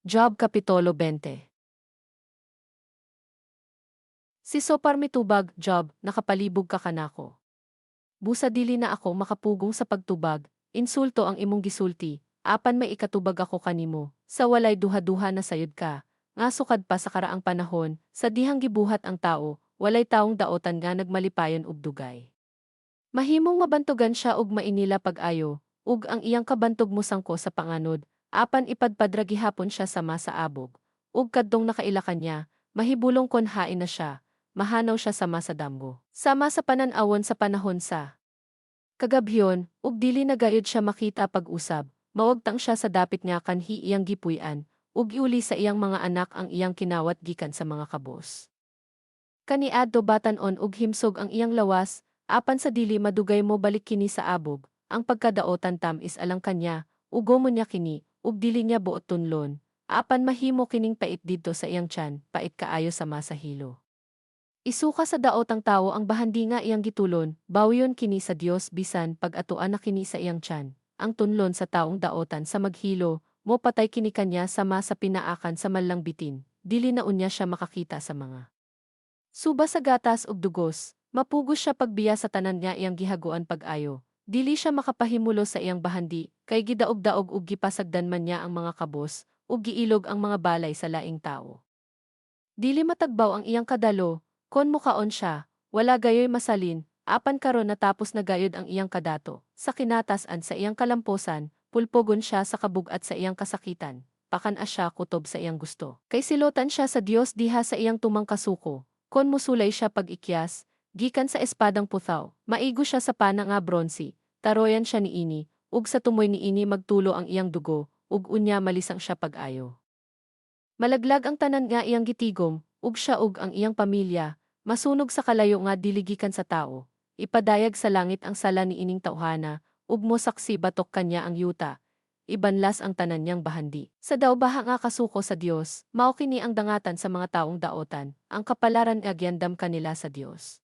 Job Kapitulo 20. Si Sopar mitubag, Job, nakapalibog ka kanako. Busa dili na ako makapugong sa pagtubag, insulto ang imong gisulti, apan may ikatubag ako kanimo, sa walay duha-duha na sayod ka, nga sukad pa sa karaang panahon, sa dihang gibuhat ang tao, walay taong daotan nga nagmalipayon ug dugay. Mahimong mabantugan siya ug mainila pag-ayo, ug ang iyang kabantog mo sangko sa panganod, apan ipadpadra gihapon siya sama sa abog, ug kadtong nakailakan niya, mahibulong kon hain na siya, mahanaw siya sama sa damgo. Sama sa panan-awon sa panahon sa kagabhyon, ug dili na gayud siya makita pag-usab, mawagtang siya sa dapit nga kanhi iyang gipuy-an, ug iuli sa iyang mga anak ang iyang kinawat gikan sa mga kabos. Kaniadto batan-on ug himsog ang iyang lawas, apan sa dili madugay mo balik kini sa abog, ang pagkadaotan tamis alang kanya, ugo mo niya kini, ug dili niya buot tunlon, apan mahimo kining pait didto sa iyang tiyan, pait kaayo sa masahilo. Isuka sa daotang tawo ang bahandi nga iyang gitulon, bawyon kini sa Dios bisan pag-atuan na kini sa iyang tiyan, ang tunlon sa taong daotan sa maghilo, mo patay kini kanya sama sa pinaakan sa mallang bitin, dili na unya siya makakita sa mga suba sa gatas ug dugos, mapugos siya pagbiya sa tanan niya iyang gihaguan pag-ayo. Dili siya makapahimulo sa iyang bahandi, kay gidaog-daog ug gipasagdan man niya ang mga kabos, ug giilog ang mga balay sa laing tao. Dili matagbaw ang iyang kadalo, kon mukaon siya, wala gayoy masalin, apan karon natapos na gayod ang iyang kadato. Sa kinatasan sa iyang kalamposan, pulpogon siya sa kabugat sa iyang kasakitan, pakan siya kutob sa iyang gusto. Kay silotan siya sa Dios diha sa iyang tumang kasuko, kon musulay siya pag-ikyas, gikan sa espadang puthaw, maigo siya sa pana nga bronsi, taroyan siya niini, ug sa tumoy niini magtulo ang iyang dugo, ug unya malisang siya pag-ayo. Malaglag ang tanan nga iyang gitigom, ug siya ug ang iyang pamilya, masunog sa kalayo nga diligikan sa tao. Ipadayag sa langit ang sala ni ining tauhana, ug mosaksi batok kanya ang yuta. Ibanlas ang tanan niyang bahandi. Sa daw baha nga kasuko sa Dios, mao kini ang dangatan sa mga taong daotan, ang kapalaran agyandam kanila sa Dios.